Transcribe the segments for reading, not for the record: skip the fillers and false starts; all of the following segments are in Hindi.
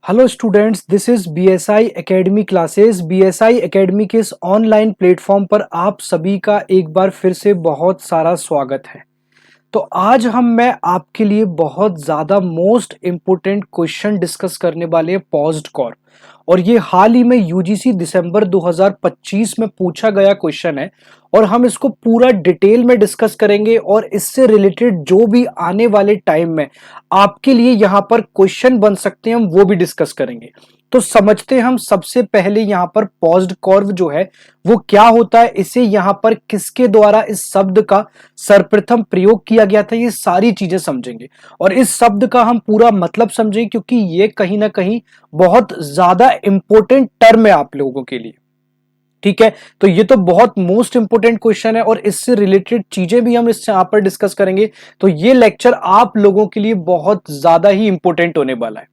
Hello students, this is BSI academy classes. BSI academy के इस ऑनलाइन प्लेटफॉर्म पर आप सभी का एक बार फिर से बहुत सारा स्वागत है। तो आज मैं आपके लिए बहुत ज़्यादा मोस्ट इम्पोर्टेंट क्वेश्चन डिस्कस करने वाले हैं पॉज्ड कॉर। और ये हाल ही में यूजीसी दिसंबर 2025 में पूछा गया क्वेश्चन है और हम इसको पूरा डिटेल में डिस्कस करेंगे और इससे रिलेटेड जो भी आने वाले टाइम में आपके लिए यहाँ पर क्वेश्चन बन सकते हैं हम वो भी डिस्कस करेंगे। तो समझते हैं हम सबसे पहले यहाँ पर पॉज्ड कर्व जो है वो क्या होता है, इसे यहाँ पर किसके द्वारा इस शब्द का सर्वप्रथम प्रयोग किया गया था, ये सारी चीजें समझेंगे और इस शब्द का हम पूरा मतलब समझेंगे क्योंकि ये कहीं ना कहीं बहुत ज्यादा इंपॉर्टेंट टर्म है आप लोगों के लिए। ठीक है, तो ये तो बहुत मोस्ट इंपोर्टेंट क्वेश्चन है और इससे रिलेटेड चीजें भी हम इस यहाँ पर डिस्कस करेंगे। तो ये लेक्चर आप लोगों के लिए बहुत ज्यादा ही इंपॉर्टेंट होने वाला है।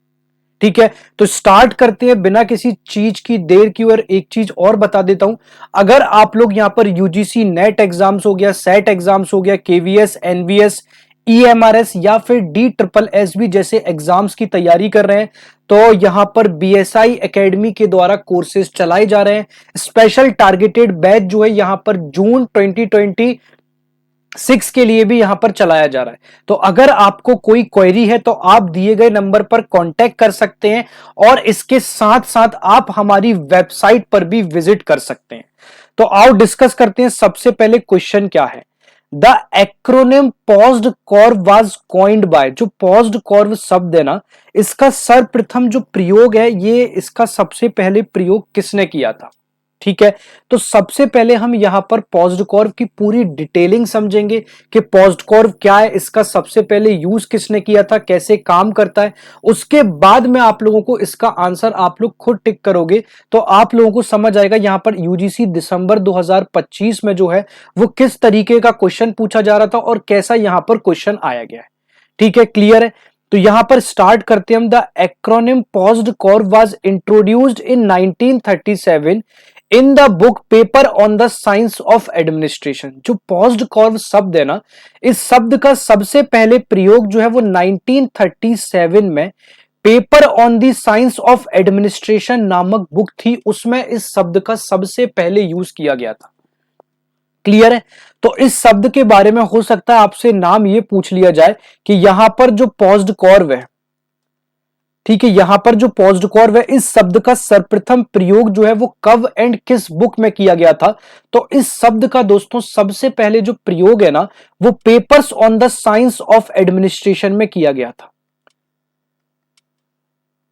ठीक है, तो स्टार्ट करते हैं बिना किसी चीज की देर की। और एक चीज और बता देता हूं, अगर आप लोग यहां पर यूजीसी नेट एग्जाम्स हो गया, सेट एग्जाम्स हो गया, केवीएस, एनवीएस, ईएमआरएस या फिर डी ट्रिपल एस बी जैसे एग्जाम्स की तैयारी कर रहे हैं तो यहां पर बीएसआई एकेडमी के द्वारा कोर्सेज चलाए जा रहे हैं। स्पेशल टारगेटेड बैच जो है यहां पर जून 2026 के लिए भी यहां पर चलाया जा रहा है। तो अगर आपको कोई क्वेरी है तो आप दिए गए नंबर पर कांटेक्ट कर सकते हैं और इसके साथ साथ आप हमारी वेबसाइट पर भी विजिट कर सकते हैं। तो आओ डिस्कस करते हैं। सबसे पहले क्वेश्चन क्या है, the acronym paused curve was coined by. जो पॉज्ड कर्व शब्द है ना, इसका सर्वप्रथम जो प्रयोग है, ये इसका सबसे पहले प्रयोग किसने किया था। ठीक है, तो सबसे पहले हम यहां पर पॉज्ड कर्व की पूरी डिटेलिंग समझेंगे कि पॉज्ड कर्व क्या है, इसका सबसे पहले यूज किसने किया था, कैसे काम करता है। उसके बाद में आप लोगों को इसका आंसर आप लोग खुद टिक करोगे तो आप लोगों को समझ आएगा यहां पर यूजीसी दिसंबर 2025 में जो है वो किस तरीके का क्वेश्चन पूछा जा रहा था और कैसा यहां पर क्वेश्चन आया गया है। ठीक है, क्लियर है। तो यहां पर स्टार्ट करते हैं हम। The acronym paused curve was introduced in 1937 in the book paper on the science of administration. जो पॉज्ड कर्व शब्द है ना, इस शब्द का सबसे पहले प्रयोग जो है वो 1937 में paper on the science of administration नामक बुक थी, उसमें इस शब्द का सबसे पहले यूज किया गया था। क्लियर है। तो इस शब्द के बारे में हो सकता है आपसे नाम ये पूछ लिया जाए कि यहां पर जो पॉज्ड कर्व है, ठीक है, यहां पर जो पॉज्ड कर्व है, इस शब्द का सर्वप्रथम प्रयोग जो है वो कब एंड किस बुक में किया गया था। तो इस शब्द का दोस्तों सबसे पहले जो प्रयोग है ना, वो papers on the science of administration में किया गया था।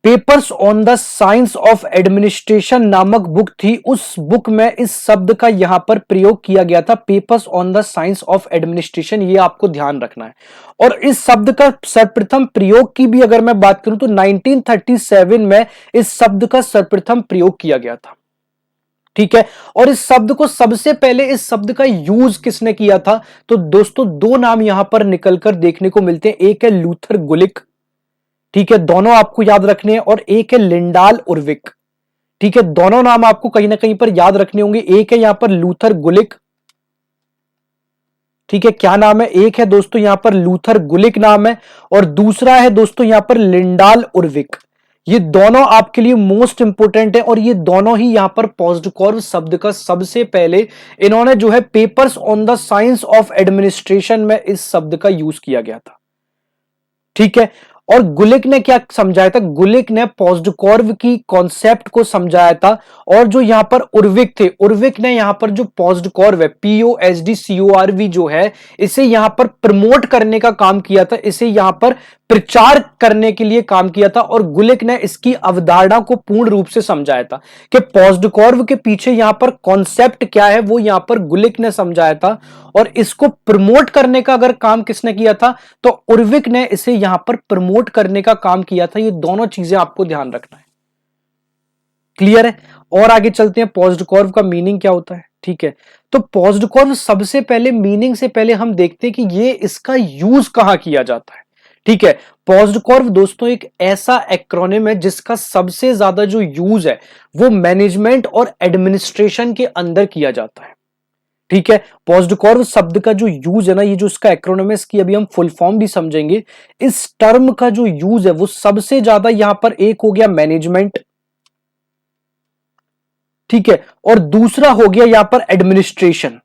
Papers on the science of administration नामक बुक थी, उस बुक में इस शब्द का यहां पर प्रयोग किया गया था, papers on the science of administration. ये आपको ध्यान रखना है। और इस शब्द का सर्वप्रथम प्रयोग की भी अगर मैं बात करूं तो 1937 में इस शब्द का सर्वप्रथम प्रयोग किया गया था। ठीक है, और इस शब्द को सबसे पहले इस शब्द का यूज किसने किया था। तो दोस्तों दो नाम यहां पर निकलकर देखने को मिलते हैं, एक है लूथर गुलिक, ठीक है, दोनों आपको याद रखने हैं, और एक है लिंडाल उर्विक। ठीक है, दोनों नाम आपको कहीं ना कहीं पर याद रखने होंगे। एक है यहां पर लूथर गुलिक, ठीक है, क्या नाम है, एक है दोस्तों यहां पर लूथर गुलिक नाम है और दूसरा है दोस्तों यहां पर लिंडाल उर्विक। ये दोनों आपके लिए मोस्ट इंपोर्टेंट है और ये दोनों ही यहां पर पॉज्ड कर्व शब्द का सबसे पहले इन्होंने जो है papers on the science of administration में इस शब्द का यूज किया गया था। ठीक है, और गुलिक ने क्या समझाया था, गुलिक ने पॉज्ड कर्व की कॉन्सेप्ट को समझाया था। और जो यहां पर उर्विक थे, उर्विक ने यहां पर जो पॉज्ड कर्व है, POSDCORV जो है, इसे यहां पर प्रमोट करने का काम किया था, इसे यहां पर प्रचार करने के लिए काम किया था। और गुलिक ने इसकी अवधारणा को पूर्ण रूप से समझाया था कि पॉज्ड कर्व के पीछे यहां पर कॉन्सेप्ट क्या है, वो यहां पर गुलिक ने समझाया था। और इसको प्रमोट करने का अगर काम किसने किया था तो उर्विक ने इसे यहां पर प्रमोट करने का काम किया था। ये दोनों चीजें आपको ध्यान रखना है। क्लियर है। और आगे चलते हैं, पॉज्ड कर्व का मीनिंग क्या होता है। ठीक है, तो पॉज्ड कर्व सबसे पहले मीनिंग से पहले हम देखते हैं कि ये इसका यूज कहां किया जाता है। ठीक है, पॉज्ड कर्व दोस्तों एक ऐसा एक्रोनिम है जिसका सबसे ज्यादा जो यूज है वो मैनेजमेंट और एडमिनिस्ट्रेशन के अंदर किया जाता है। ठीक है। पॉज्डकॉर्व शब्द का जो यूज है ना, ये जो इसका एक्रोनिम है, इसकी अभी हम फुल फॉर्म भी समझेंगे। इस टर्म का जो यूज है वो सबसे ज्यादा यहां पर एक हो गया मैनेजमेंट, ठीक है, और दूसरा हो गया यहां पर एडमिनिस्ट्रेशन।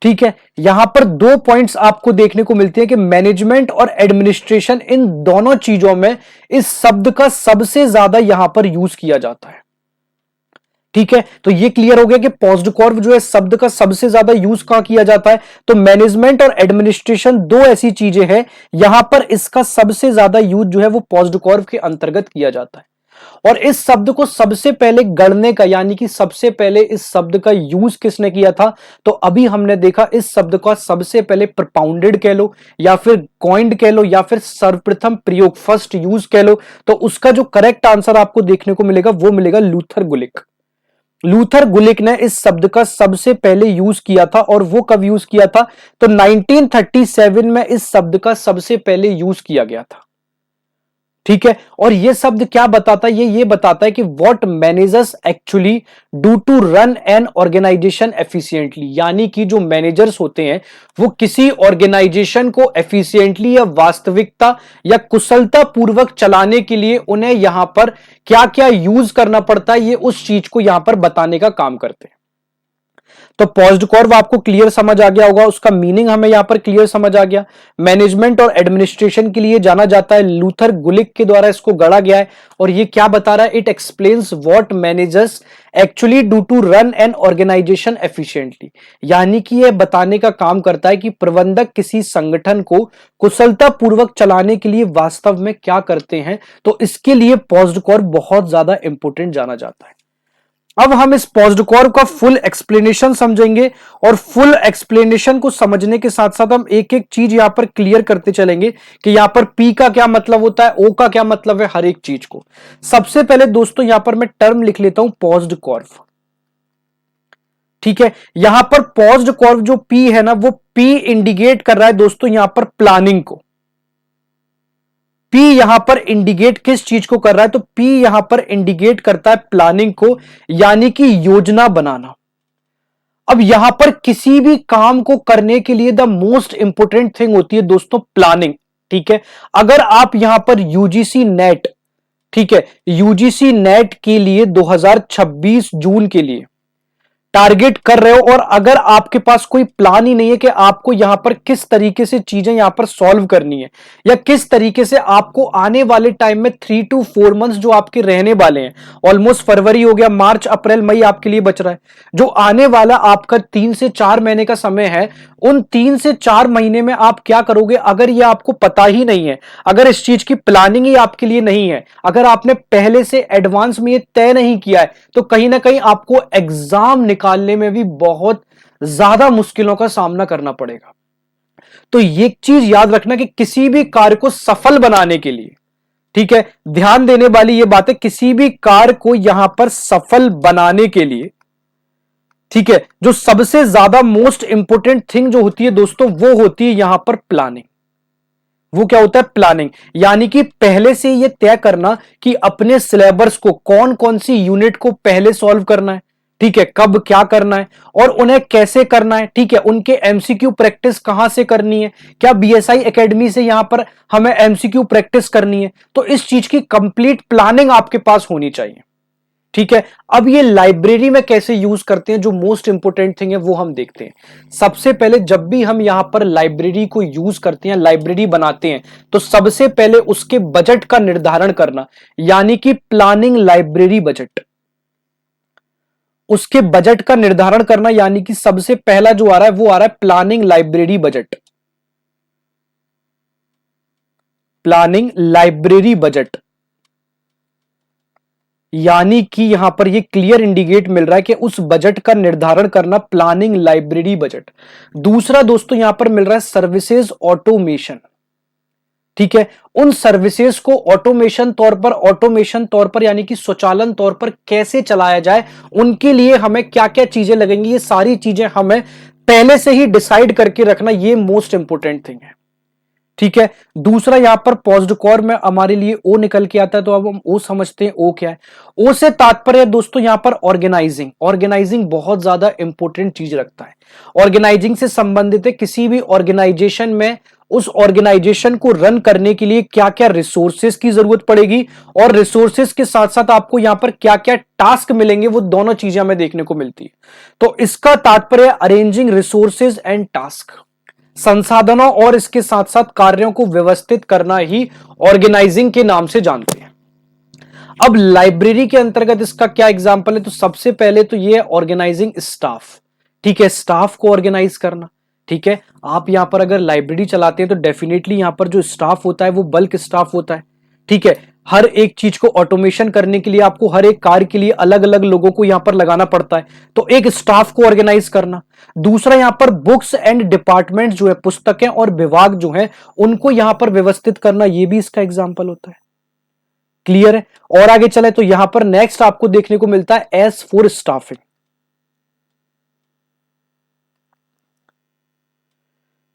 ठीक है, यहां पर दो पॉइंट्स आपको देखने को मिलते हैं कि मैनेजमेंट और एडमिनिस्ट्रेशन, इन दोनों चीजों में इस शब्द का सबसे ज्यादा यहां पर यूज किया जाता है। ठीक है, तो ये क्लियर हो गया कि पॉज्डकॉर्व जो है शब्द का सबसे ज्यादा यूज कहां किया जाता है, तो मैनेजमेंट और एडमिनिस्ट्रेशन दो ऐसी चीजें हैं यहां पर इसका सबसे ज्यादा यूज जो है वो पॉज्डकॉर्व के अंतर्गत किया जाता है। और इस शब्द को सबसे पहले गढ़ने का, यानी कि सबसे पहले इस शब्द का यूज किसने किया था, तो अभी हमने देखा इस शब्द का सबसे पहले प्रपाउंडेड कह लो या फिर कॉइंड कह लो या फिर सर्वप्रथम प्रयोग, फर्स्ट यूज कह लो, तो उसका जो करेक्ट आंसर आपको देखने को मिलेगा वो मिलेगा लूथर गुलिक। लूथर गुलिक ने इस शब्द का सबसे पहले यूज किया था, और वो कब यूज किया था, तो 1937 में इस शब्द का सबसे पहले यूज किया गया था। ठीक है, और ये शब्द क्या बताता है, ये बताता है कि what managers actually do to run an organisation efficiently, यानी कि जो मैनेजर्स होते हैं वो किसी ऑर्गेनाइजेशन को एफिशिएंटली या वास्तविकता या कुशलता पूर्वक चलाने के लिए उन्हें यहां पर क्या क्या यूज करना पड़ता है, ये उस चीज को यहां पर बताने का काम करते हैं। तो पॉज्डकॉर्व आपको क्लियर समझ आ गया होगा, उसका मीनिंग हमें यहां पर क्लियर समझ आ गया। मैनेजमेंट और एडमिनिस्ट्रेशन के लिए जाना जाता है, लूथर गुलिक के द्वारा इसको गढ़ा गया है। और ये क्या बता रहा है, it explains what managers actually do to run an organisation efficiently, यानी कि यह बताने का काम करता है कि प्रबंधक किसी संगठन को कुशलता पूर्वक चलाने के लिए वास्तव में क्या करते हैं। तो इसके लिए पॉज्डकॉर्व बहुत ज्यादा इंपोर्टेंट जाना जाता है। अब हम इस पॉज्डकॉर्व का फुल एक्सप्लेनेशन समझेंगे, और फुल एक्सप्लेनेशन को समझने के साथ साथ हम एक एक चीज यहां पर क्लियर करते चलेंगे कि यहां पर पी का क्या मतलब होता है, ओ का क्या मतलब है, हर एक चीज को। सबसे पहले दोस्तों यहां पर मैं टर्म लिख लेता हूं पॉज्डकॉर्व। ठीक है, यहां पर पॉज्डकॉर्व जो पी है ना, वो पी इंडिकेट कर रहा है दोस्तों यहां पर प्लानिंग को। पी यहां पर इंडिकेट किस चीज को कर रहा है, तो पी यहां पर इंडिकेट करता है प्लानिंग को, यानी कि योजना बनाना। अब यहां पर किसी भी काम को करने के लिए द मोस्ट इंपोर्टेंट थिंग होती है दोस्तों प्लानिंग। ठीक है, अगर आप यहां पर यूजीसी नेट, ठीक है, यूजीसी नेट के लिए 2026 जून के लिए टारगेट कर रहे हो, और अगर आपके पास कोई प्लान ही नहीं है कि आपको यहां पर किस तरीके से चीजें यहां पर सॉल्व करनी है, या किस तरीके से आपको आने वाले टाइम में 3 to 4 मंथ्स जो आपके रहने वाले हैं, ऑलमोस्ट फरवरी हो गया, मार्च अप्रैल मई आपके लिए बच रहा है, जो आने वाला आपका 3 से 4 महीने का समय है, उन 3 से 4 महीने में आप क्या करोगे, अगर ये आपको पता ही नहीं है, अगर इस चीज की प्लानिंग ही आपके लिए नहीं है, अगर आपने पहले से एडवांस में ये तय नहीं किया है, तो कहीं ना कहीं आपको एग्जाम निकालने में भी बहुत ज्यादा मुश्किलों का सामना करना पड़ेगा। तो ये चीज याद रखना कि किसी भी कार्य को सफल बनाने के लिए, ठीक है, ध्यान देने वाली ये बात है, किसी भी कार्य को यहां पर सफल बनाने के लिए, ठीक है, जो सबसे ज्यादा मोस्ट इंपोर्टेंट थिंग जो होती है दोस्तों, वो होती है यहां पर प्लानिंग। वो क्या होता है, प्लानिंग, यानी कि पहले से ये तय करना कि अपने सिलेबस को कौन कौन सी यूनिट को पहले सॉल्व करना है, ठीक है, कब क्या करना है और उन्हें कैसे करना है, ठीक है, उनके एमसीक्यू प्रैक्टिस कहां से करनी है, क्या बीएसआई एकेडमी से यहां पर हमें एमसीक्यू प्रैक्टिस करनी है, तो इस चीज की कंप्लीट प्लानिंग आपके पास होनी चाहिए। ठीक है, अब ये लाइब्रेरी में कैसे यूज करते हैं, जो मोस्ट इंपोर्टेंट थिंग है वो हम देखते हैं। सबसे पहले जब भी हम यहां पर लाइब्रेरी को यूज करते हैं, लाइब्रेरी बनाते हैं, तो सबसे पहले उसके बजट का निर्धारण करना, यानी कि प्लानिंग लाइब्रेरी बजट, उसके बजट का निर्धारण करना, यानी कि सबसे पहला जो आ रहा है वो आ रहा है planning library budget. Planning library budget, यानी कि यहां पर ये क्लियर इंडिकेट मिल रहा है कि उस बजट का निर्धारण करना, प्लानिंग लाइब्रेरी बजट। दूसरा दोस्तों यहां पर मिल रहा है सर्विसेज ऑटोमेशन। ठीक है, उन सर्विसेज को ऑटोमेशन तौर पर यानी कि स्वचालन तौर पर कैसे चलाया जाए, उनके लिए हमें क्या क्या चीजें लगेंगी, ये सारी चीजें हमें पहले से ही डिसाइड करके रखना, ये मोस्ट इंपोर्टेंट थिंग है। ठीक है। दूसरा यहां पर पॉज्ड कॉर में हमारे लिए ओ निकल के आता है, तो अब हम ओ समझते हैं ओ क्या है। ओ से तात्पर्य दोस्तों यहां पर ऑर्गेनाइजिंग। ऑर्गेनाइजिंग बहुत ज्यादा इंपॉर्टेंट चीज रखता है। ऑर्गेनाइजिंग से संबंधित है किसी भी ऑर्गेनाइजेशन में उस ऑर्गेनाइजेशन को रन करने के लिए क्या क्या रिसोर्सेस की जरूरत पड़ेगी, और रिसोर्सेस के साथ साथ आपको यहां पर क्या क्या टास्क मिलेंगे, वो दोनों चीजें हमें देखने को मिलती है। तो इसका तात्पर्य अरेंजिंग रिसोर्सेज एंड टास्क, संसाधनों और इसके साथ साथ कार्यों को व्यवस्थित करना ही ऑर्गेनाइजिंग के नाम से जानते हैं। अब लाइब्रेरी के अंतर्गत इसका क्या एग्जांपल है, तो सबसे पहले तो ये है ऑर्गेनाइजिंग स्टाफ। ठीक है, स्टाफ को ऑर्गेनाइज करना। ठीक है, आप यहां पर अगर लाइब्रेरी चलाते हैं तो डेफिनेटली यहां पर जो स्टाफ होता है वो बल्क स्टाफ होता है। ठीक है, हर एक चीज को ऑटोमेशन करने के लिए आपको हर एक कार्य के लिए अलग अलग लोगों को यहां पर लगाना पड़ता है, तो एक स्टाफ को ऑर्गेनाइज करना। दूसरा यहां पर बुक्स एंड डिपार्टमेंट जो है, पुस्तकें और विभाग जो है, उनको यहां पर व्यवस्थित करना, यह भी इसका एग्जाम्पल होता है। क्लियर है। और आगे चले तो यहां पर नेक्स्ट आपको देखने को मिलता है एस फॉर स्टाफिंग।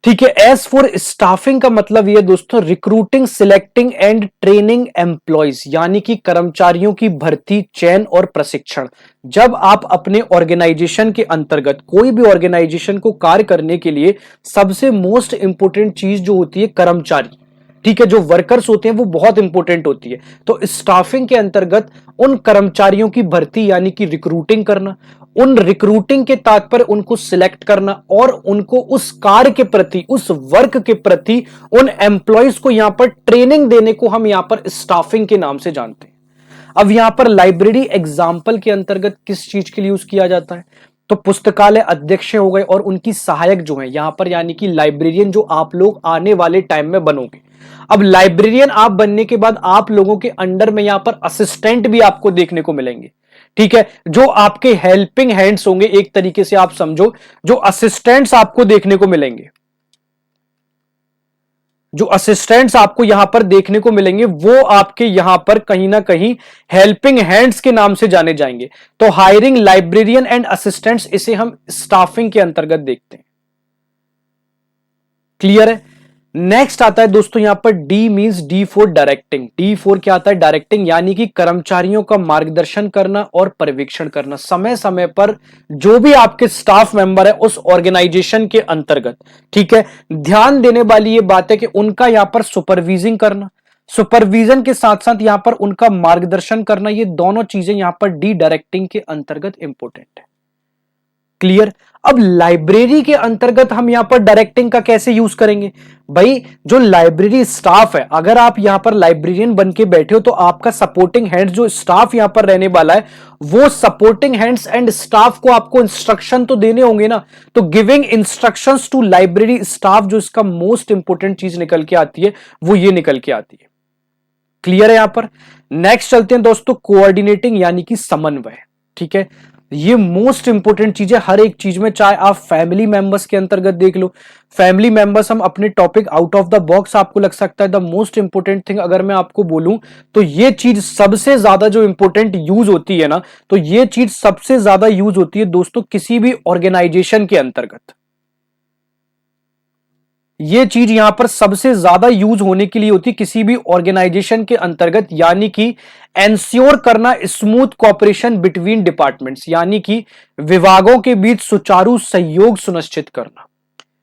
ठीक है, एस फॉर स्टाफिंग का मतलब यह दोस्तों recruiting, selecting and training employees, यानी कि कर्मचारियों की भर्ती, चयन और प्रशिक्षण। जब आप अपने ऑर्गेनाइजेशन के अंतर्गत कोई भी ऑर्गेनाइजेशन को कार्य करने के लिए सबसे मोस्ट इंपोर्टेंट चीज जो होती है कर्मचारी, ठीक है, जो वर्कर्स होते हैं वो बहुत इंपॉर्टेंट होती है। तो स्टाफिंग के अंतर्गत उन कर्मचारियों की भर्ती यानी कि रिक्रूटिंग करना, उन रिक्रूटिंग के तात्पर्य उनको सिलेक्ट करना, और उनको उस कार्य के प्रति, उस वर्क के प्रति उन एम्प्लॉयज को यहां पर ट्रेनिंग देने को हम यहां पर स्टाफिंग के नाम से जानते हैं। अब यहां पर लाइब्रेरी एग्जाम्पल के अंतर्गत किस चीज के लिए यूज किया जाता है, तो पुस्तकालय अध्यक्ष हो गए और उनकी सहायक जो है यहां पर, यानी कि लाइब्रेरियन जो आप लोग आने वाले टाइम में बनोगे। अब लाइब्रेरियन आप बनने के बाद आप लोगों के अंडर में यहां पर असिस्टेंट भी आपको देखने को मिलेंगे। ठीक है, जो आपके हेल्पिंग हैंड्स होंगे, एक तरीके से आप समझो, जो असिस्टेंट्स आपको देखने को मिलेंगे, जो असिस्टेंट्स आपको यहां पर देखने को मिलेंगे वो आपके यहां पर कहीं ना कहीं हेल्पिंग हैंड्स के नाम से जाने जाएंगे। तो हायरिंग लाइब्रेरियन एंड असिस्टेंट्स, इसे हम स्टाफिंग के अंतर्गत देखते हैं। क्लियर है। नेक्स्ट आता है दोस्तों यहां पर D means D for directing. D for क्या आता है, डायरेक्टिंग, यानी कि कर्मचारियों का मार्गदर्शन करना और पर्यवेक्षण करना। समय समय पर जो भी आपके स्टाफ मेंबर है उस ऑर्गेनाइजेशन के अंतर्गत, ठीक है, ध्यान देने वाली ये बात है कि उनका यहां पर सुपरविजिंग करना, सुपरविजन के साथ साथ यहां पर उनका मार्गदर्शन करना, ये दोनों चीजें यहां पर डी डायरेक्टिंग के अंतर्गत इंपॉर्टेंट है। क्लियर। अब लाइब्रेरी के अंतर्गत हम यहां पर डायरेक्टिंग का कैसे यूज करेंगे, भाई जो लाइब्रेरी स्टाफ है, अगर आप यहां पर लाइब्रेरियन बन के बैठे हो तो आपका सपोर्टिंग हैंड्स जो स्टाफ यहां पर रहने वाला है, वो सपोर्टिंग हैंड्स एंड स्टाफ को आपको इंस्ट्रक्शन तो देने होंगे ना। तो giving instructions to library staff, जो इसका मोस्ट इंपोर्टेंट चीज निकल के आती है वो ये निकल के आती है। क्लियर है यहां पर। नेक्स्ट चलते हैं दोस्तों कोऑर्डिनेटिंग, यानी कि समन्वय। ठीक है, ये मोस्ट इंपोर्टेंट चीज है हर एक चीज में, चाहे आप फैमिली मेंबर्स के अंतर्गत देख लो। फैमिली मेंबर्स हम अपने topic out of the box आपको लग सकता है, द मोस्ट इंपोर्टेंट थिंग अगर मैं आपको बोलूं तो ये चीज सबसे ज्यादा जो इंपोर्टेंट यूज होती है ना, तो ये चीज सबसे ज्यादा यूज होती है दोस्तों किसी भी ऑर्गेनाइजेशन के अंतर्गत। ये चीज यहां पर सबसे ज्यादा यूज होने के लिए होती है किसी भी ऑर्गेनाइजेशन के अंतर्गत, यानी कि एंश्योर करना स्मूथ कॉपरेशन बिटवीन डिपार्टमेंट्स, यानी कि विभागों के बीच सुचारू सहयोग सुनिश्चित करना।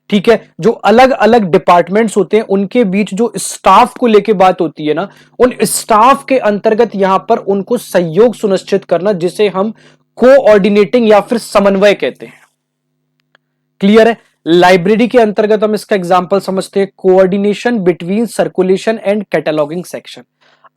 ठीक है, जो अलग अलग डिपार्टमेंट्स होते हैं उनके बीच जो स्टाफ को लेके बात होती है ना, उन स्टाफ के अंतर्गत यहां पर उनको सहयोग सुनिश्चित करना, जिसे हम कोऑर्डिनेटिंग या फिर समन्वय कहते हैं। क्लियर है। लाइब्रेरी के अंतर्गत हम इसका एग्जांपल समझते हैं coordination between circulation and cataloguing section.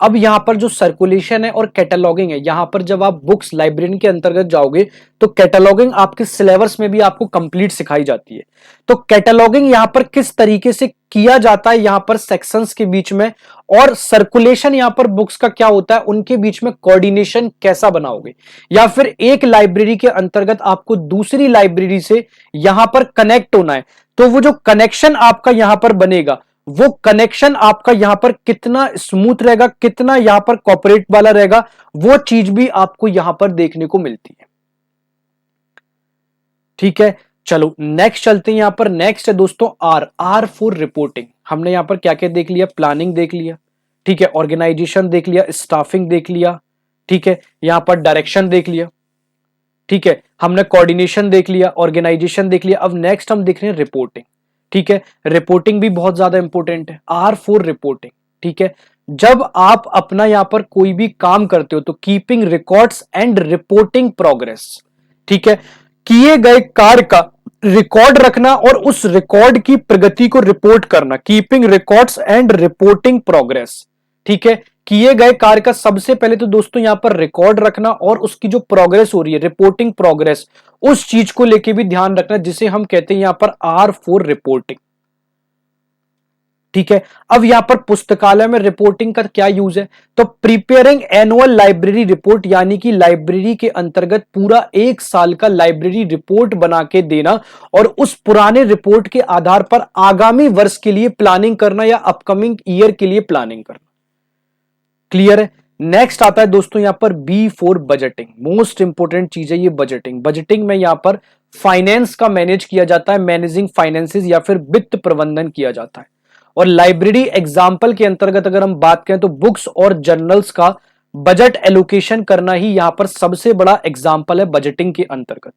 अब यहां पर जो सर्कुलेशन है और कैटलॉगिंग है, यहां पर जब आप बुक्स लाइब्रेरी के अंतर्गत जाओगे तो कैटलॉगिंग आपके सिलेबस में भी आपको कंप्लीट सिखाई जाती है। तो कैटलॉगिंग यहां पर किस तरीके से किया जाता है यहां पर सेक्शंस के बीच में, और सर्कुलेशन यहां पर बुक्स का क्या होता है, उनके बीच में कोऑर्डिनेशन कैसा बनाओगे, या फिर एक लाइब्रेरी के अंतर्गत आपको दूसरी लाइब्रेरी से यहां पर कनेक्ट होना है, तो वो जो कनेक्शन आपका यहां पर बनेगा, वो कनेक्शन आपका यहां पर कितना स्मूथ रहेगा, कितना यहां पर कॉपरेट वाला रहेगा, वो चीज भी आपको यहां पर देखने को मिलती है। ठीक है, चलो नेक्स्ट चलते हैं। यहां पर नेक्स्ट है दोस्तों आर, आर फॉर रिपोर्टिंग। हमने यहां पर क्या क्या देख लिया, प्लानिंग देख लिया, ठीक है, ऑर्गेनाइजेशन देख लिया, स्टाफिंग देख लिया, ठीक है, यहां पर डायरेक्शन देख लिया, ठीक है, हमने कोऑर्डिनेशन देख लिया, ऑर्गेनाइजेशन देख लिया। अब नेक्स्ट हम देख रहे हैं रिपोर्टिंग, ठीक है, रिपोर्टिंग भी बहुत ज्यादा इंपॉर्टेंट है, R4 रिपोर्टिंग, ठीक है। जब आप अपना यहां पर कोई भी काम करते हो तो keeping records and reporting progress, ठीक है, किए गए कार्य का रिकॉर्ड रखना और उस रिकॉर्ड की प्रगति को रिपोर्ट करना, keeping records and reporting progress, ठीक है। किए गए कार्य का सबसे पहले तो दोस्तों यहां पर रिकॉर्ड रखना और उसकी जो प्रोग्रेस हो रही है, रिपोर्टिंग प्रोग्रेस, उस चीज को लेके भी ध्यान रखना, जिसे हम कहते हैं यहां पर R4 रिपोर्टिंग, ठीक है। अब यहां पर पुस्तकालय में रिपोर्टिंग का क्या यूज है, तो प्रिपेयरिंग एनुअल लाइब्रेरी रिपोर्ट, यानी कि लाइब्रेरी के अंतर्गत पूरा एक साल का लाइब्रेरी रिपोर्ट बना के देना और उस पुराने रिपोर्ट के आधार पर आगामी वर्ष के लिए प्लानिंग करना या अपकमिंग ईयर के लिए प्लानिंग करना। क्लियर है। नेक्स्ट आता है दोस्तों यहां पर B4 बजटिंग, मोस्ट इंपोर्टेंट चीज है ये बजटिंग। बजटिंग में यहां पर फाइनेंस का मैनेज किया जाता है, मैनेजिंग फाइनेंसेस या फिर वित्त प्रबंधन किया जाता है। और लाइब्रेरी एग्जाम्पल के अंतर्गत अगर हम बात करें तो बुक्स और जर्नल्स का बजट एलोकेशन करना ही यहां पर सबसे बड़ा एग्जाम्पल है बजटिंग के अंतर्गत।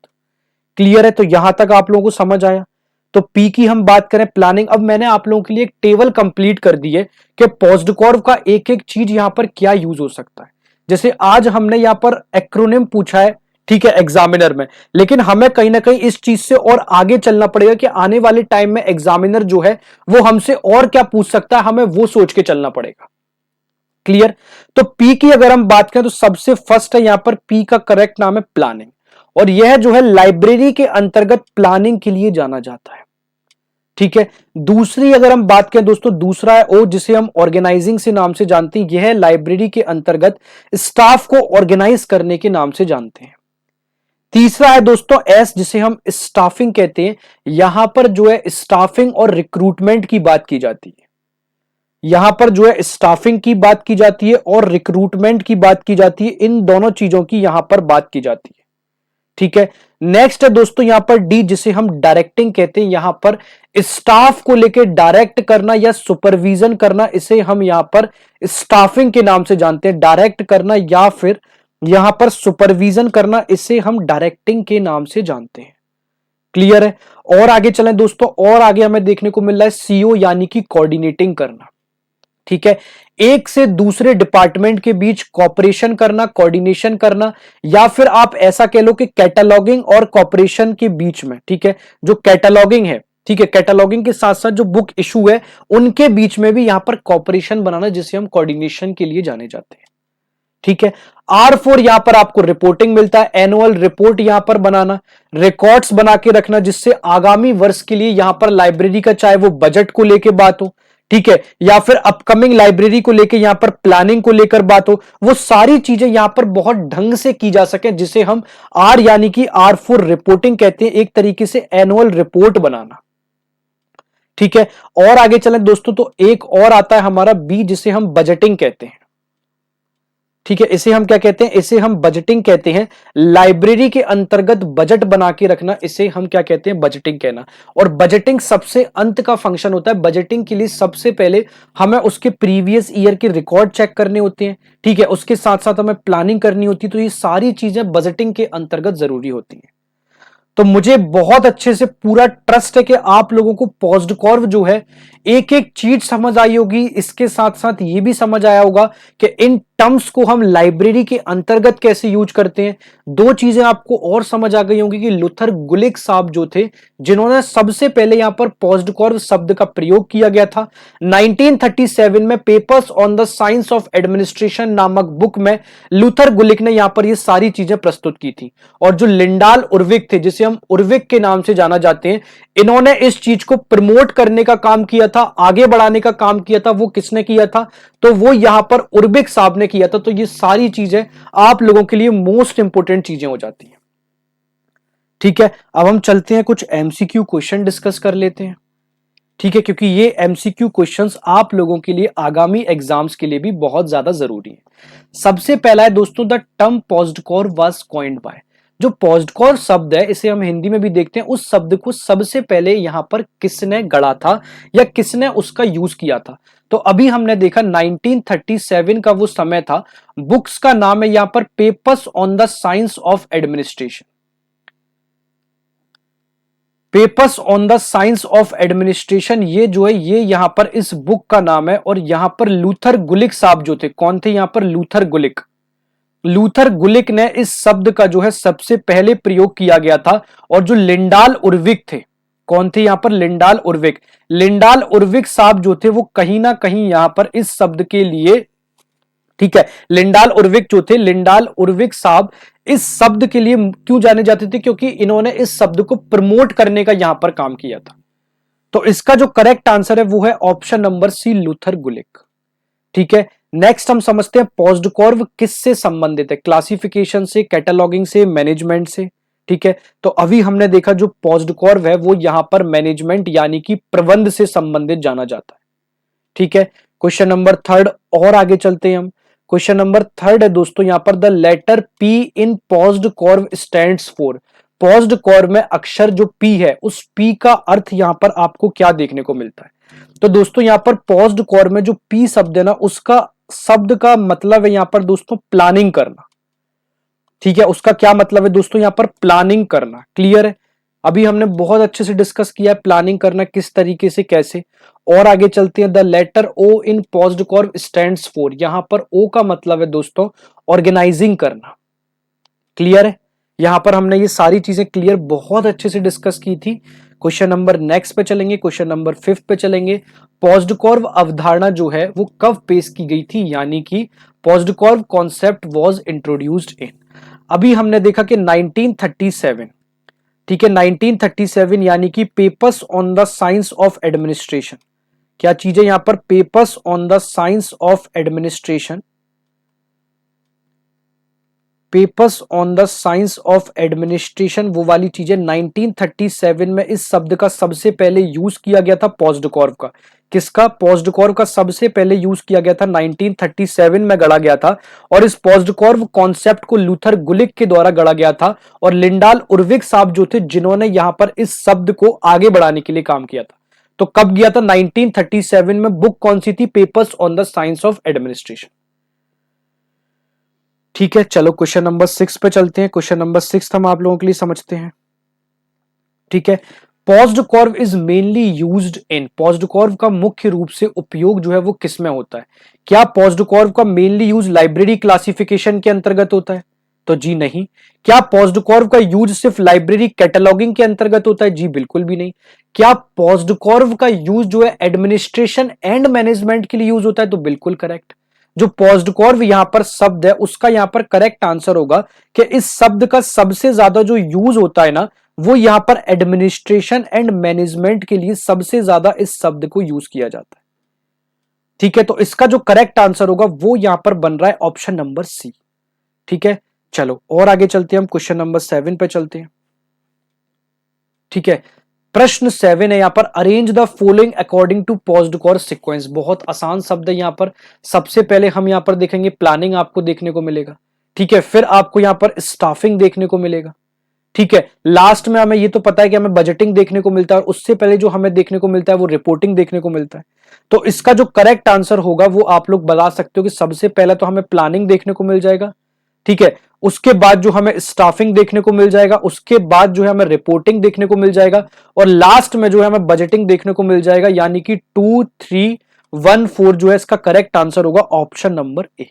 क्लियर है, तो यहां तक आप लोगों को समझ आया। तो पी की हम बात करें प्लानिंग, अब मैंने आप लोगों के लिए एक टेबल कंप्लीट कर दी है कि पोस्टकॉर्व का एक एक चीज यहां पर क्या यूज हो सकता है। जैसे आज हमने यहां पर एक्रोनिम पूछा है, ठीक है, एग्जामिनर में, लेकिन हमें कहीं ना कहीं इस चीज से और आगे चलना पड़ेगा कि आने वाले टाइम में एग्जामिनर जो है वो हमसे और क्या पूछ सकता है, हमें वो सोच के चलना पड़ेगा। क्लियर। तो पी की अगर हम बात करें तो सबसे फर्स्ट है यहां पर पी का करेक्ट नाम है प्लानिंग, और यह जो है लाइब्रेरी के अंतर्गत प्लानिंग के लिए जाना जाता है, ठीक है। दूसरी अगर हम बात करें दोस्तों, दूसरा है ओ, जिसे हम ऑर्गेनाइजिंग से नाम से जानते हैं, यह लाइब्रेरी के अंतर्गत स्टाफ को ऑर्गेनाइज करने के नाम से जानते हैं। तीसरा है दोस्तों एस, जिसे हम स्टाफिंग कहते हैं, यहां पर जो है स्टाफिंग और रिक्रूटमेंट की बात की जाती है। यहां पर जो है स्टाफिंग की बात की जाती है और रिक्रूटमेंट की बात की जाती है, इन दोनों चीजों की यहां पर बात की जाती है, ठीक है। नेक्स्ट है दोस्तों यहां पर डी, जिसे हम डायरेक्टिंग कहते हैं, यहां पर स्टाफ को लेकर डायरेक्ट करना या सुपरविजन करना, इसे हम यहां पर स्टाफिंग के नाम से जानते हैं। डायरेक्ट करना या फिर यहां पर सुपरविजन करना, इसे हम डायरेक्टिंग के नाम से जानते हैं। क्लियर है। और आगे चलें दोस्तों, और आगे हमें देखने को मिल रहा है सीओ, यानी कि कोऑर्डिनेटिंग करना, ठीक है, एक से दूसरे डिपार्टमेंट के बीच कॉपरेशन करना, कोऑर्डिनेशन करना, या फिर आप ऐसा कह लो कि कैटलॉगिंग और कॉपरेशन के बीच में, ठीक है, जो कैटलॉगिंग है, ठीक है, कैटलॉगिंग के साथ साथ जो बुक इशू है उनके बीच में भी यहां पर कॉपरेशन बनाना, जिसे हम कोऑर्डिनेशन के लिए जाने जाते हैं, ठीक है। R4 यहां पर आपको रिपोर्टिंग मिलता है, एनुअल रिपोर्ट यहां पर बनाना, रिकॉर्ड्स बना के रखना, जिससे आगामी वर्ष के लिए यहां पर लाइब्रेरी का चाहे वो बजट को लेके बात हो, ठीक है, या फिर अपकमिंग लाइब्रेरी को लेके यहां पर प्लानिंग को लेकर बात हो, वो सारी चीजें यहां पर बहुत ढंग से की जा सके, जिसे हम R यानी कि R4 रिपोर्टिंग कहते हैं, एक तरीके से एनुअल रिपोर्ट बनाना, ठीक है। और आगे चलें दोस्तों तो एक और आता है हमारा बी, जिसे हम बजटिंग कहते हैं, ठीक है, इसे हम क्या कहते हैं, इसे हम बजटिंग कहते हैं। लाइब्रेरी के अंतर्गत बजट बना के रखना, इसे हम क्या कहते हैं, बजटिंग कहना। और बजटिंग सबसे अंत का फंक्शन होता है। बजटिंग के लिए सबसे पहले हमें उसके प्रीवियस ईयर के रिकॉर्ड चेक करने होते हैं, ठीक है, उसके साथ साथ हमें प्लानिंग करनी होती है, तो ये सारी चीजें बजटिंग के अंतर्गत जरूरी होती हैं। तो मुझे बहुत अच्छे से पूरा ट्रस्ट है कि आप लोगों को पोस्टकॉर्व जो है एक एक चीज समझ आई होगी, इसके साथ साथ ये भी समझ आया होगा कि इन टर्म्स को हम लाइब्रेरी के अंतर्गत कैसे यूज करते हैं। दो चीजें आपको और समझ आ गई होंगी कि लुथर गुलिक साहब जो थे, जिन्होंने सबसे पहले यहां पर पोस्टकॉर्व शब्द का प्रयोग किया गया था 1937 में papers on the science of administration नामक बुक में लुथर गुलिक ने यहां पर ये सारी चीजें प्रस्तुत की थी। और जो लिंडाल उर्विक थे, जिसे हम उर्विक के नाम से जाना जाते हैं, इन्होंने इस चीज को प्रमोट करने का काम किया था, आगे बढ़ाने का काम किया था। वो किसने किया था, तो वो यहां पर उर्विक साहब ने किया था। तो ये सारी चीजें आप लोगों के लिए मोस्ट इंपोर्टेंट चीजें हो जाती हैं, ठीक है। अब हम चलते हैं कुछ एमसीक्यू क्वेश्चन डिस्कस कर लेते हैं, ठीक है, क्योंकि ये एमसीक्यू क्वेश्चंस आप लोगों के लिए आगामी एग्जाम्स के लिए भी बहुत ज्यादा जरूरी है। सबसे पहला है दोस्तों, the term POSDCORB was coined by, जो पॉज़्डकॉर्व शब्द है, इसे हम हिंदी में भी देखते हैं, उस शब्द को सबसे पहले यहां पर किसने गढ़ा था या किसने उसका यूज किया था? तो अभी हमने देखा 1937 का वो समय था। बुक्स का नाम है यहां पर papers on the science of administration. Papers on the science of administration, ये जो है ये यहां पर इस बुक का नाम है। और यहां पर लूथर गुलिक साहब जो थे, कौन थे यहां पर? लूथर गुलिक। लूथर गुलिक ने इस शब्द का जो है सबसे पहले प्रयोग किया गया था। और जो लिंडाल उर्विक थे, कौन थे यहां पर? लिंडाल उर्विक। लिंडाल उर्विक साहब जो थे वो कहीं ना कहीं यहां पर इस शब्द के लिए, ठीक है, लिंडाल उर्विक जो थे, लिंडाल उर्विक साहब इस शब्द के लिए क्यों जाने जाते थे? क्योंकि इन्होंने इस शब्द को प्रमोट करने का यहां पर काम किया था। तो इसका जो करेक्ट आंसर है वो है ऑप्शन नंबर सी, लूथर गुलिक। ठीक है, नेक्स्ट हम समझते हैं पॉज़्डकॉर्व किससे संबंधित है? क्लासिफिकेशन से, कैटलॉगिंग से, मैनेजमेंट से। ठीक है, तो अभी हमने देखा जो पॉज़्डकॉर्व है वो यहां पर मैनेजमेंट यानी कि प्रबंध से संबंधित जाना जाता है। ठीक है, क्वेश्चन नंबर थर्ड और आगे चलते हैं हम। क्वेश्चन नंबर थर्ड है दोस्तों यहां पर, the letter P in POSDCORB stands for. POSDCORB में अक्षर जो पी है, उस पी का अर्थ यहां पर आपको क्या देखने को मिलता है? तो दोस्तों यहां पर पॉज़्डकॉर्व में जो पी शब्द है ना, उसका शब्द का मतलब है यहां पर दोस्तों प्लानिंग करना। ठीक है, उसका क्या मतलब है दोस्तों? यहां पर प्लानिंग करना। क्लियर है? अभी हमने बहुत अच्छे से डिस्कस किया है प्लानिंग करना किस तरीके से, कैसे। और आगे चलते हैं, the letter O in POSDCORB stands for. यहां पर ओ का मतलब है दोस्तों ऑर्गेनाइजिंग करना। क्लियर है? यहां पर हमने ये सारी चीजें क्लियर बहुत अच्छे से डिस्कस की थी। क्वेश्चन नंबर नेक्स्ट पे चलेंगे, क्वेश्चन नंबर 5 पे चलेंगे। पॉज़्डकॉर्व अवधारणा जो है वो कब पेश की गई थी? यानी कि पॉज़्डकॉर्व कॉन्सेप्ट वाज इंट्रोड्यूस्ड इन। अभी हमने देखा कि 1937। ठीक है, 1937 यानी कि papers on the science of administration. क्या चीज है यहां पर? Papers on the science of administration. Papers on the science of administration, वो वाली चीजें 1937 में इस शब्द का सबसे पहले यूज किया गया था पॉज़्डकॉर्व का। किसका? पॉज़्डकॉर्व का सबसे पहले यूज किया गया था, 1937 में गढ़ा गया था। और इस पॉज़्डकॉर्व कॉन्सेप्ट को लूथर गुलिक के द्वारा गढ़ा गया था। और लिंडाल उर्विक साहब जो थे जिन्होंने यहां पर इस शब्द को आगे बढ़ाने के लिए काम किया था। तो कब गया था? 1937 में। बुक कौन सी थी? Papers on the science of administration. ठीक है, चलो क्वेश्चन नंबर 6 पे चलते हैं। क्वेश्चन नंबर 6 हम आप लोगों के लिए समझते हैं। ठीक है, पॉज़्डकॉर्व इज मेनली यूज्ड इन। पॉज़्डकॉर्व का मुख्य रूप से उपयोग जो है वो किस में होता है? क्या पॉज़्डकॉर्व का मेनली यूज लाइब्रेरी क्लासिफिकेशन के अंतर्गत होता है? तो जी नहीं। क्या पॉज़्डकॉर्व का यूज सिर्फ लाइब्रेरी कैटलॉगिंग के अंतर्गत होता है? जी बिल्कुल भी नहीं। क्या पॉज़्डकॉर्व का यूज जो है एडमिनिस्ट्रेशन एंड मैनेजमेंट के लिए यूज होता है? तो बिल्कुल करेक्ट। जो पॉज़्डकॉर्व यहां पर शब्द है उसका यहां पर करेक्ट आंसर होगा कि इस शब्द का सबसे ज्यादा जो यूज होता है ना, वो यहां पर एडमिनिस्ट्रेशन एंड मैनेजमेंट के लिए सबसे ज्यादा इस शब्द को यूज किया जाता है। ठीक है, तो इसका जो करेक्ट आंसर होगा वो यहां पर बन रहा है ऑप्शन नंबर सी। ठीक है, चलो और आगे चलते हैं, हम क्वेश्चन नंबर 7 पे चलते हैं। ठीक है, प्रश्न 7 है यहां पर, arrange the following according to POSDCORB sequence. बहुत आसान शब्द है यहां पर। सबसे पहले हम यहां पर देखेंगे प्लानिंग आपको देखने को मिलेगा। ठीक है, फिर आपको यहां पर स्टाफिंग देखने को मिलेगा। ठीक है, लास्ट में हमें ये तो पता है कि हमें बजटिंग देखने को मिलता है, और उससे पहले जो हमें देखने को मिलता है वो रिपोर्टिंग देखने को मिलता है। तो इसका जो करेक्ट आंसर होगा वो आप लोग बता सकते हो कि सबसे पहले तो हमें प्लानिंग देखने को मिल जाएगा। ठीक है, उसके बाद जो हमें स्टाफिंग देखने को मिल जाएगा, उसके बाद जो है हमें रिपोर्टिंग देखने को मिल जाएगा, और लास्ट में जो है हमें बजटिंग देखने को मिल जाएगा। यानी कि 2, 3, 1, 4 जो है इसका करेक्ट आंसर होगा ऑप्शन नंबर ए।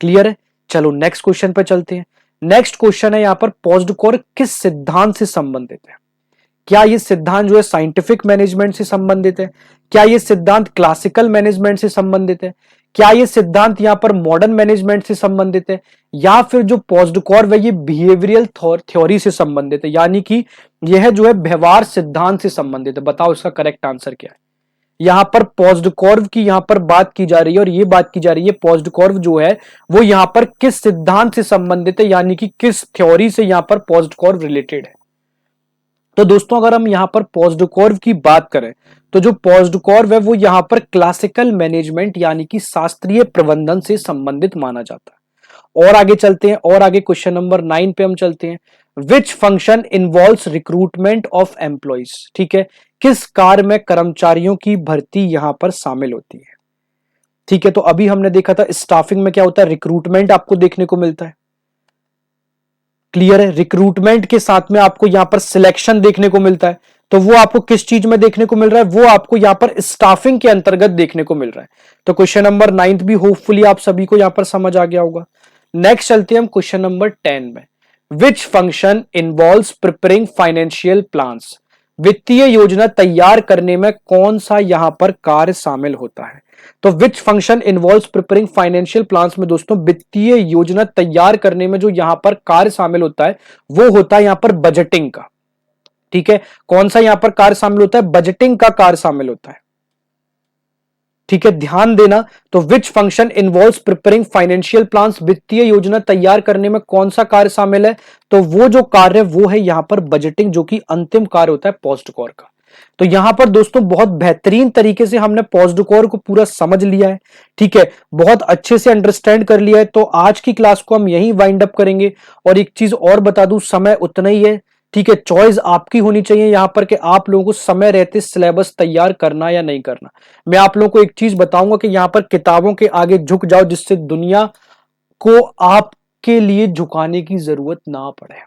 क्लियर है? चलो नेक्स्ट क्वेश्चन पे चलते हैं। नेक्स्ट क्वेश्चन है यहां पर, पॉज़्डकॉर्व किस सिद्धांत से संबंधित है? क्या ये सिद्धांत जो है साइंटिफिक मैनेजमेंट से संबंधित है? क्या ये सिद्धांत क्लासिकल मैनेजमेंट से संबंधित है? क्या ये सिद्धांत यहां पर मॉडर्न मैनेजमेंट से संबंधित है? या फिर जो पॉज़्डकॉर्व है ये बिहेवियरल थ्योरी से संबंधित है? यानी कि यह जो है व्यवहार सिद्धांत से संबंधित है। बताओ इसका करेक्ट आंसर क्या है? यहां पर पॉज़्डकॉर्व की यहां पर बात की जा रही है, और ये बात की जा रही है पॉज़्डकॉर्व जो है वो यहां पर किस सिद्धांत से संबंधित है, यानी कि किस थ्योरी से यहां पर पॉज़्डकॉर्व रिलेटेड है। तो दोस्तों अगर हम यहां पर पॉज़्डकॉर्व की बात करें तो जो पॉज़्डकॉर्व है वो यहां पर क्लासिकल मैनेजमेंट यानी कि शास्त्रीय प्रबंधन से संबंधित माना जाता है। और आगे चलते हैं, और आगे क्वेश्चन नंबर 9 पे हम चलते हैं। Which function involves recruitment of employees, ठीक है, किस कार्य में कर्मचारियों की भर्ती यहां पर शामिल होती है। ठीक है, तो अभी हमने देखा था स्टाफिंग में क्या होता है, रिक्रूटमेंट आपको देखने को मिलता है, क्लियर है। रिक्रूटमेंट के साथ में आपको यहां पर सिलेक्शन देखने को मिलता है, तो वो आपको किस चीज में देखने को मिल रहा है, वो आपको यहां पर स्टाफिंग के अंतर्गत देखने को मिल रहा है। तो क्वेश्चन नंबर 9 भी होपफुली आप सभी को यहां पर समझ आ गया होगा। नेक्स्ट चलते हैं हम क्वेश्चन नंबर 10 में। Which function involves preparing financial plans, वित्तीय योजना तैयार करने में कौन सा यहां पर कार्य शामिल होता है। तो which function involves preparing financial plans में दोस्तों वित्तीय योजना तैयार करने में जो यहां पर कार्य शामिल होता है वो होता है यहां पर बजटिंग का। ठीक है, कौन सा यहां पर कार्य शामिल होता है, बजटिंग का कार्य शामिल होता है। ठीक है, ध्यान देना। तो which function involves preparing financial plans, वित्तीय योजना तैयार करने में कौन सा कार्य शामिल है, तो वो जो कार्य वो है यहां पर बजटिंग, जो कि अंतिम कार्य होता है पोस्ट कोर का। तो यहां पर दोस्तों बहुत बेहतरीन तरीके से हमने पोस्ट कोर को पूरा समझ लिया है। ठीक है, बहुत अच्छे से अंडरस्टैंड कर लिया है। तो आज की क्लास को हम यहीं वाइंड अप करेंगे। और एक चीज और बता दूं, समय उतना ही है। ठीक है, चॉइस आपकी होनी चाहिए यहां पर कि आप लोगों को समय रहते सिलेबस तैयार करना या नहीं करना। मैं आप लोगों को एक चीज बताऊंगा कि यहां पर किताबों के आगे झुक जाओ, जिससे दुनिया को आपके लिए झुकाने की जरूरत ना पड़े।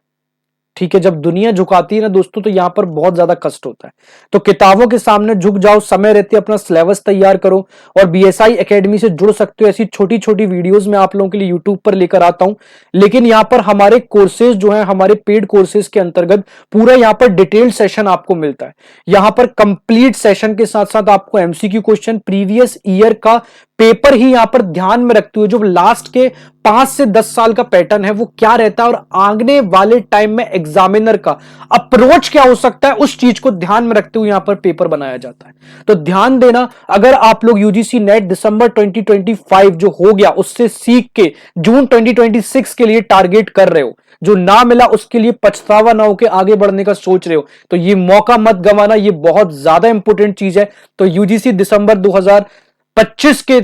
ठीक है, जब दुनिया झुकाती है ना दोस्तों, तो यहां पर बहुत ज्यादा कष्ट होता है। तो किताबों के सामने झुक जाओ, समय रहते अपना सिलेबस तैयार करो। और बीएसआई एकेडमी से जुड़ सकते हो, ऐसी छोटी छोटी वीडियोस मैं आप लोगों के लिए यूट्यूब पर लेकर आता हूं। लेकिन यहां पर हमारे कोर्सेज जो है, हमारे पेड कोर्सेज के अंतर्गत पूरा यहां पर डिटेल्ड सेशन आपको मिलता है। यहां पर कंप्लीट सेशन के साथ साथ आपको एमसीक्यू क्वेश्चन, प्रीवियस ईयर का पेपर ही यहां पर ध्यान में रखते हुए, जो लास्ट के 5 से 10 साल का पैटर्न है वो क्या रहता है, और आने वाले टाइम में एग्जामिनर का अप्रोच क्या हो सकता है, उस चीज को ध्यान में रखते हुए यहां पर पेपर बनाया जाता है। तो ध्यान देना, अगर आप लोग यूजीसी नेट दिसंबर 2025 जो हो गया उससे सीख के जून 2026 के लिए टारगेट कर रहे हो, जो ना मिला उसके लिए पछतावा ना होकर आगे बढ़ने का सोच रहे हो, तो ये मौका मत गंवाना, ये बहुत ज्यादा इंपॉर्टेंट चीज है। तो यूजीसी दिसंबर 2025 के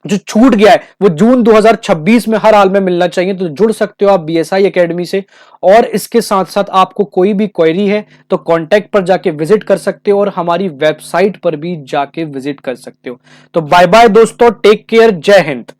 जो छूट गया है वो जून 2026 में हर हाल में मिलना चाहिए। तो जुड़ सकते हो आप बीएसआई एकेडमी से। और इसके साथ साथ आपको कोई भी क्वेरी है तो कांटेक्ट पर जाके विजिट कर सकते हो, और हमारी वेबसाइट पर भी जाके विजिट कर सकते हो। तो बाय बाय दोस्तों, टेक केयर, जय हिंद।